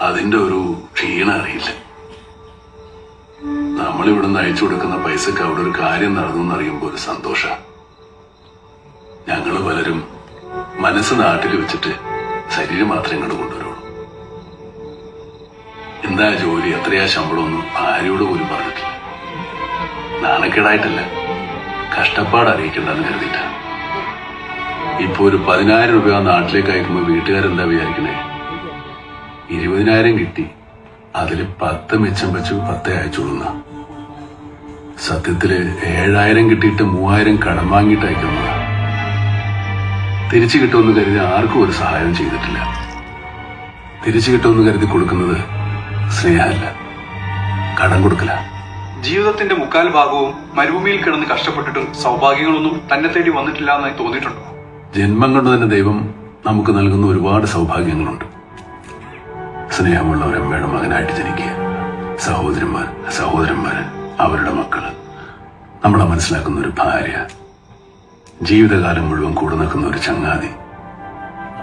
അതിന്റെ ഒരു ക്ഷീണം അറിയില്ല. നമ്മളിവിടുന്ന് അയച്ചു കൊടുക്കുന്ന പൈസക്ക് അവിടെ ഒരു കാര്യം നടന്നു എന്നറിയുമ്പോൾ ഒരു സന്തോഷ. ഞങ്ങള് പലരും മനസ്സ് നാട്ടിൽ വെച്ചിട്ട് ശരീരം മാത്രമേ ഇങ്ങോട്ട് കൊണ്ടുവരുള്ളൂ. എന്താ ജോലി, എത്രയാ ശമ്പളമൊന്നും ഭാര്യയോട് പോലും പറഞ്ഞിട്ടില്ല. നാണക്കേടായിട്ടല്ല, കഷ്ടപ്പാട് അറിയിക്കണ്ടെന്ന് കരുതിയിട്ട. ഇപ്പൊ ഒരു 10,000 രൂപ നാട്ടിലേക്ക് അയക്കുമ്പോ വീട്ടുകാരെന്താ വിചാരിക്കണേ? 20,000 കിട്ടി, അതില് 10 മിച്ചം വെച്ചു 10 അയച്ചോളുന്ന. സത്യത്തില് 7,000 കിട്ടിയിട്ട് 3,000 കടം വാങ്ങിയിട്ട് അയക്കുന്നതാ. തിരിച്ചു കിട്ടുമെന്ന് കരുതി ആർക്കും ഒരു സഹായം ചെയ്തിട്ടില്ല. തിരിച്ചു കിട്ടുമെന്ന് കരുതി കൊടുക്കുന്നത് സ്നേഹമല്ല, കടം കൊടുക്കല. ജീവിതത്തിന്റെ 3/4 ഭാഗവും മരുഭൂമിയിൽ കിടന്ന് കഷ്ടപ്പെട്ടിട്ടും സൗഭാഗ്യങ്ങളൊന്നും തന്നെ തേടി വന്നിട്ടില്ല എന്നായി തോന്നിയിട്ടുണ്ടോ? ജന്മം കൊണ്ട് തന്നെ ദൈവം നമുക്ക് നൽകുന്ന ഒരുപാട് സൗഭാഗ്യങ്ങളുണ്ട്. സ്നേഹമുള്ള ഒരമ്മയുടെ മകനായിട്ട് ജനിക്കുക, സഹോദരന്മാര്, അവരുടെ മക്കള്, നമ്മളെ മനസ്സിലാക്കുന്ന ഒരു ഭാര്യ, ജീവിതകാലം മുഴുവൻ കൂടെ നിൽക്കുന്ന ഒരു ചങ്ങാതി.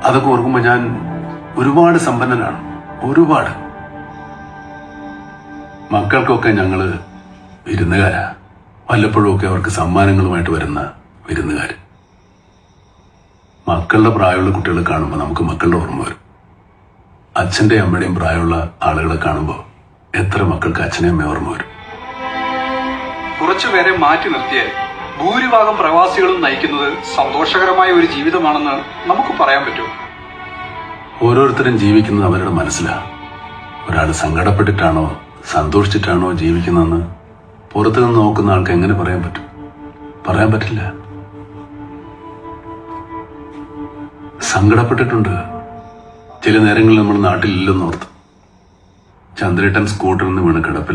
അതൊക്കെ ഓർക്കുമ്പോ ഞാൻ ഒരുപാട് സമ്പന്നനാണ്. ഒരുപാട്. മക്കൾക്കൊക്കെ ഞങ്ങള് വിരുന്നുകാരാ. വല്ലപ്പോഴും ഒക്കെ അവർക്ക് സമ്മാനങ്ങളുമായിട്ട് വരുന്ന വിരുന്നുകാര്. മക്കളുടെ പ്രായമുള്ള കുട്ടികളെ കാണുമ്പോൾ നമുക്ക് മക്കളുടെ ഓർമ്മ വരും. അച്ഛന്റെ അമ്മയുടെയും പ്രായമുള്ള ആളുകളെ കാണുമ്പോൾ എത്ര മക്കൾക്ക് അച്ഛനെയും അമ്മയും ഓർമ്മ വരും. കുറച്ചുപേരെ മാറ്റി നിർത്തിയാൽ ഭൂരിഭാഗം പ്രവാസികളും നയിക്കുന്നത് സന്തോഷകരമായ ഒരു ജീവിതമാണെന്ന് നമുക്ക് പറയാൻ പറ്റുമോ? ഓരോരുത്തരും ജീവിക്കുന്നത് അവരുടെ മനസ്സിലാണ്. ഒരാൾ സങ്കടപ്പെട്ടിട്ടാണോ സന്തോഷിച്ചിട്ടാണോ ജീവിക്കുന്നതെന്ന് പുറത്തു നിന്ന് നോക്കുന്ന ആൾക്ക് എങ്ങനെ പറയാൻ പറ്റും? പറയാൻ പറ്റില്ല. സങ്കടപ്പെട്ടിട്ടുണ്ട്. ചില നേരങ്ങളിൽ നമ്മൾ നാട്ടിലില്ലെന്നോർത്ത്. ചന്ദ്രേട്ടൻ സ്കൂട്ടറിൽ നിന്ന് വീണ് കിടപ്പില.